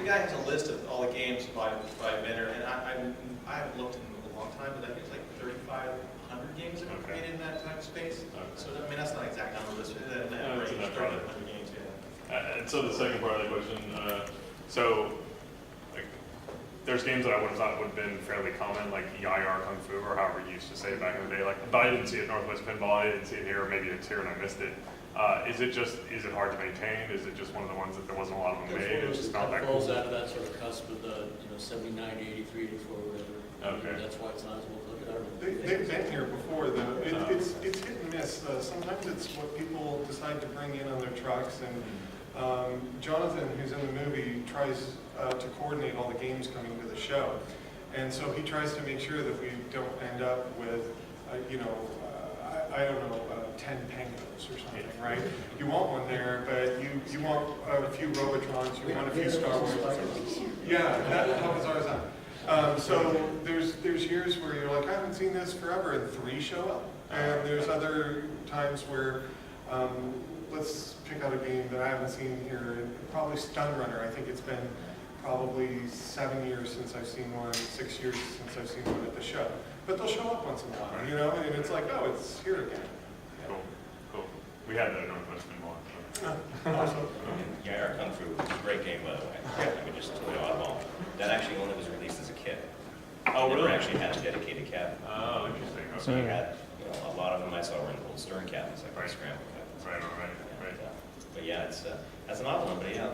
guy has a list of all the games by vendor, and I haven't looked in a long time, but I think it's like 3,500 games that were created in that time space. So I mean, that's not exact number, but it's in that range, 3,500 games. Yeah. And so the second part of the question, so like, there's games that I would have thought would have been fairly common, like EIR Kung Fu, or however you used to say it back in the day. Like, but I didn't see it at Northwest Pinball. I didn't see it here, or maybe it's here and I missed it. Is it hard to maintain? Is it just one of the ones that there wasn't a lot of them made? It's just not that cool. Falls out of that sort of cusp of the 79, 83, 84, whatever. Okay. That's why it's not as well looked at. They've been here before, though. It's hit and miss. Sometimes it's what people decide to bring in on their trucks, and Jonathan, who's in the movie, tries to coordinate all the games coming to the show, and so he tries to make sure that we don't end up with, I don't know, 10 Pangos or something, right? You want one there, but you want a few Robotrons, you want a few Star Wars. Yeah, how bizarre is that? So there's years where you're like, I haven't seen this forever, and 3 show up. And there's other times where, let's pick out a game that I haven't seen here, probably Stun Runner. I think it's been probably 7 years since I've seen one, 6 years since I've seen one at the show. But they'll show up once in a while, and it's like, oh, it's here again. Cool. We had that at Northwest Pinball. Awesome. Yeah, Kung Fu was a great game, by the way. I mean, just totally oddball. That actually only was released as a kit. Oh, really? Never actually had a dedicated cabinet. Oh, interesting. So you had, a lot of them I saw were in old Stern cabinets, like the scramble cabinets. Right. But yeah, that's an odd one. But yeah,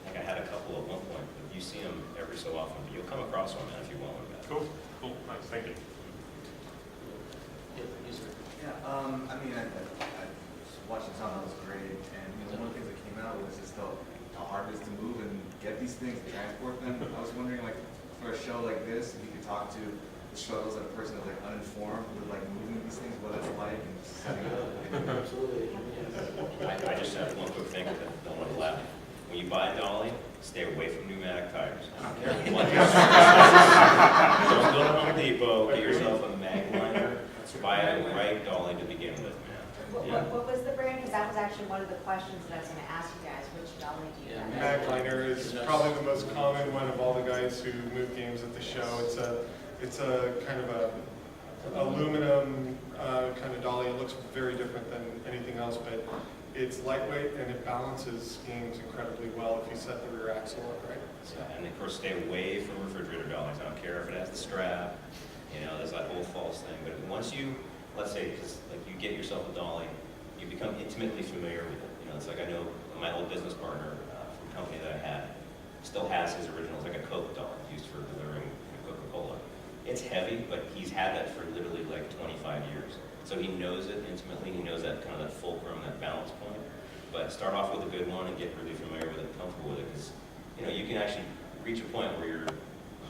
like I had a couple at one point. But you see them every so often. But you'll come across one if you want one. Cool. Nice. Thank you. Yeah, I mean, I was watching something that was great, and one of the things that came out was just how hard it is to move and get these things and transport them. I was wondering, like, for a show like this, if you could talk to the struggles of a person that's like uninformed with like moving these things, what it's like, and setting up. Absolutely. I just have one quick thing that I don't want to laugh. When you buy a dolly, stay away from pneumatic tires. I don't care what you're Don't go to Home Depot, get yourself a mag liner, buy a right dolly to begin with, man. Yeah. What was the brand? Because that was actually one of the questions that I was going to ask you guys. Which dolly do you have? Magliner is probably the most common one of all the guys who move games at the show. It's a kind of a aluminum kind of dolly. It looks very different than anything else, but it's lightweight and it balances games incredibly well if you set the rear axle up right. Yeah, and of course, stay away from refrigerator dollies. I don't care if it has the strap. There's that whole false thing. But once you, let's say, like you get yourself a dolly, you become intimately familiar with it. It's like I know my old business partner from a company that I had still has his original, it's like a Coke dolly used for delivering Coca-Cola. It's heavy, but he's had that for literally like 25 years. So he knows it intimately. He knows that kind of that fulcrum, that balance point. But start off with a good one and get really familiar with it, comfortable with it, because you can actually reach a point where you're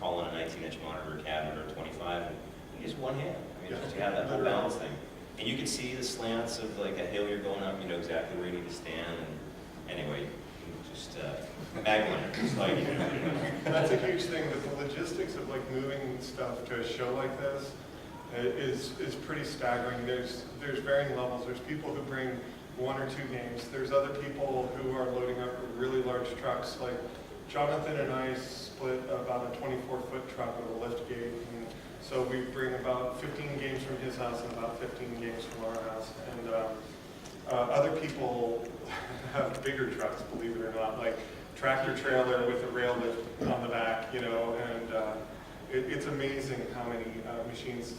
hauling a 19-inch monitor cabinet or 25, and you just one hand. I mean, just you have that whole balance thing, and you can see the slants of like a hill you're going up. You know exactly where you need to stand. And anyway, you can just magline, just like That's a huge thing. That the logistics of like moving stuff to a show like this is pretty staggering. There's varying levels. There's people who bring 1 or 2 games. There's other people who are loading up really large trucks. Like Jonathan and I split about a 24-foot truck with a lift gate. And so we bring about 15 games from his house and about 15 games from our house. And other people have bigger trucks, believe it or not, like tractor trailer with a rail lift on the back, and it's amazing how many machines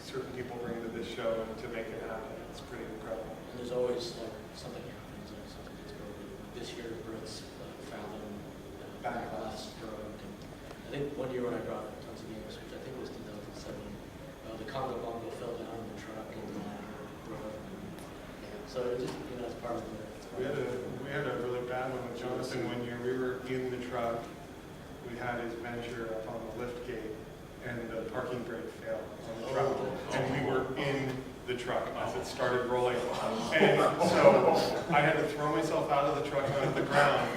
certain people bring to this show to make it happen. It's pretty incredible. And there's always like something happens, like something gets broken. This year, Brits found them glass broke. And I think one year when I brought tons of games, which I think was 2007, the Congo Bongo fell down in the truck and broke. So it just, it's part of the. We had a really bad one with Jonathan one year. We were in the truck. We had his measure up on the lift gate, and the parking brake failed on the truck. And we were in the truck as it started rolling. And so I had to throw myself out of the truck onto the ground,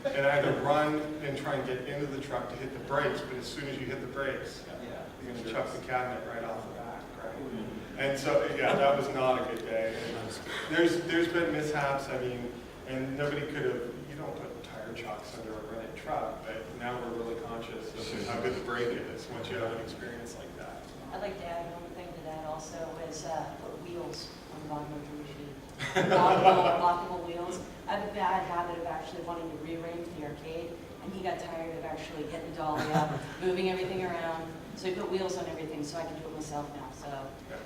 and I had to run and try and get into the truck to hit the brakes. But as soon as you hit the brakes, you're going to chuck the cabinet right off the back, right? And so, yeah, that was not a good day. And there's been mishaps. I mean, and nobody could have. You don't put tires record chocks under a rented truck, but now we're really conscious of how good the brake is once you have an experience like that. I'd like to add one thing to that also is put wheels on the bottom of your machine. Lockable wheels. I have a bad habit of actually wanting to rearrange the arcade, and he got tired of actually getting the dolly up, moving everything around. So he put wheels on everything, so I can do it myself now. So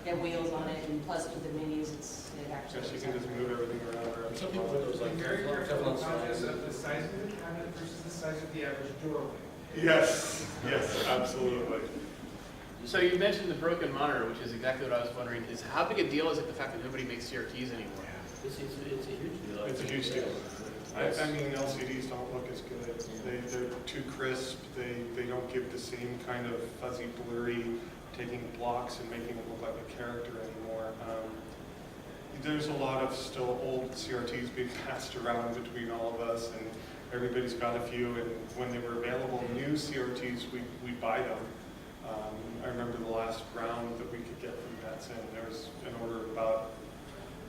get wheels on it, and plus with the minis, it actually. Yes, you can just move everything around. And some people put those like Very Teflon careful, slides. conscious of the size of the cabinet versus the size of the average doorway. Yes, yes, absolutely. So you mentioned the broken monitor, which is exactly what I was wondering, is how big a deal is it the fact that nobody makes CRTs anymore? It's a huge deal. It's a huge deal. I mean, LCDs don't look as good. They're too crisp. They don't give the same kind of fuzzy, blurry, taking blocks and making them look like a character anymore. There's a lot of still old CRTs being passed around between all of us, and everybody's got a few. And when they were available, new CRTs, we'd buy them. I remember the last round that we could get from Betson, there was an order of about,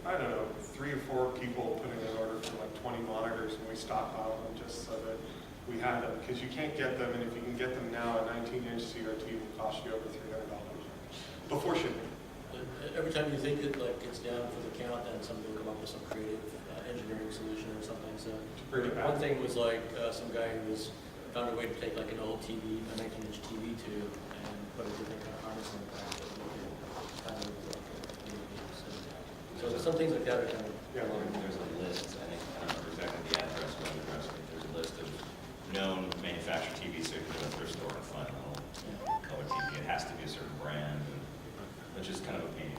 I don't know, 3 or 4 people putting an order for like 20 monitors, and we stockpiled them just so that we had them, because you can't get them, and if you can get them now, a 19-inch CRT will cost you over $300 before shipping. Every time you think it like gets down for the count, then somebody will come up with some creative engineering solution or something. So one thing was like some guy who found a way to take like an old TV, a 19-inch TV tube, and put a different kind of harness on the back that would make it kind of so some things like that are kind of There's a list, I think, I don't remember exactly the address, but there's a list of known manufactured TVs, so you can go to a thrift store and find a little color TV. It has to be a certain brand, which is kind of a pain.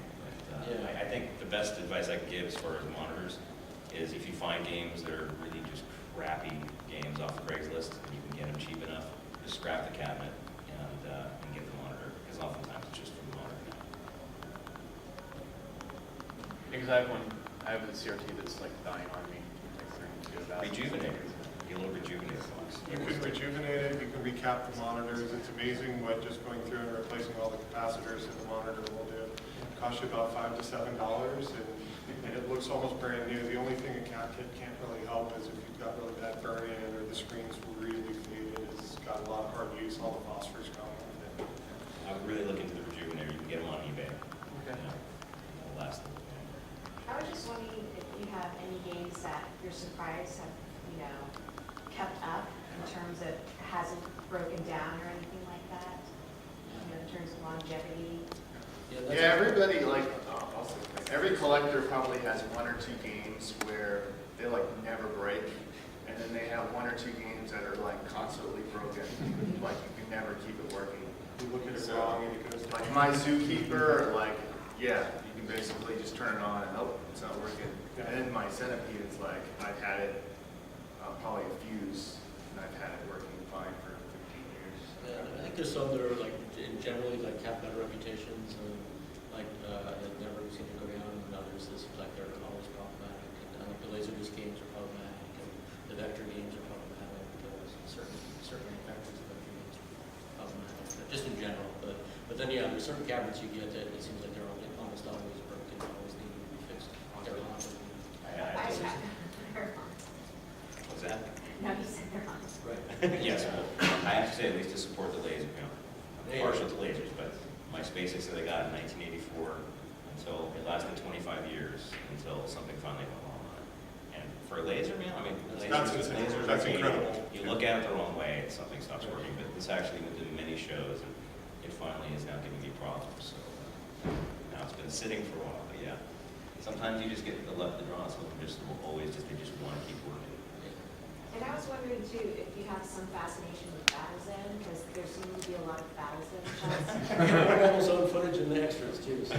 But, I think the best advice I can give as far as monitors is if you find games that are really just crappy games off the Craigslist and you can get them cheap enough, just scrap the cabinet and get the monitor, because oftentimes it's just for the monitor now. Because I have a CRT that's like dying on me. Rejuvenate it. Get a little rejuvenated box. You can rejuvenate it, you can recap the monitors. It's amazing what just going through and replacing all the capacitors in the monitor will do. It costs you about $5 to $7, and it looks almost brand new. The only thing a CAD kit can't really help is if you've got really bad burn-in or the screen's really faded, it's got a lot of hard use, all the phosphorus gone with it. I would really look into the rejuvenator. You can get them on eBay. Okay. They'll last a little bit. I was just wondering if you have any games that you're surprised have, kept up in terms of hasn't broken down or anything like that? In terms of longevity? Yeah, everybody every collector probably has 1 or 2 games where they like never break, and then they have 1 or 2 games that are like constantly broken, like you can never keep it working. You look at it wrong and it goes Like my Zookeeper, you can basically just turn it on and nope, it's not working. Yeah. And then my Centipede, it's like I've had it probably a fuse, and I've had it working fine for 15 years. I think there's some that are like generally like have better reputations and that never seem to go down, and others that seem like they're always problematic. And I think the Laserdisc games are problematic, and the Vector games are problematic. Certain manufacturers of Vector games are problematic, just in general. But then there's certain cabinets you get that it seems like they're almost always broken, always need to be fixed. They're not. What's that? No, you said they're on. Right. Yes, well, I have to say at least to support the laser, I'm partial to lasers, but my SpaceX that I got in 1984 until it lasted 25 years until something finally went wrong on it. And for a laser, man, I mean, lasers That's are incredible. You look at it the wrong way and something stops working, but this actually went to many shows and it finally is now giving me problems. So now it's been sitting for a while, but yeah. Sometimes you just get the luck of the draw, so they just want to keep working. And I was wondering too, if you have some fascination with Battle's End, because there seem to be a lot of Battle's End shots. Battle's Own footage in the extras too. So.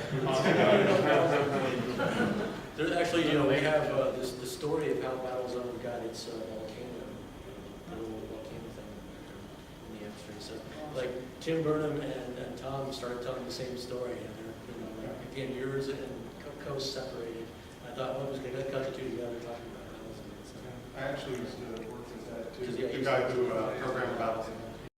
There's actually, they have the story of how Battle's Own got its volcano, the little volcano thing in the extras. So, like Tim Burnham and Tom started telling the same story, and they're again yours and coast separated. I thought one was going to cut the two together talking about Battle's End. So. I actually used to work with that too. Yeah, The guy who programmed Battlefield.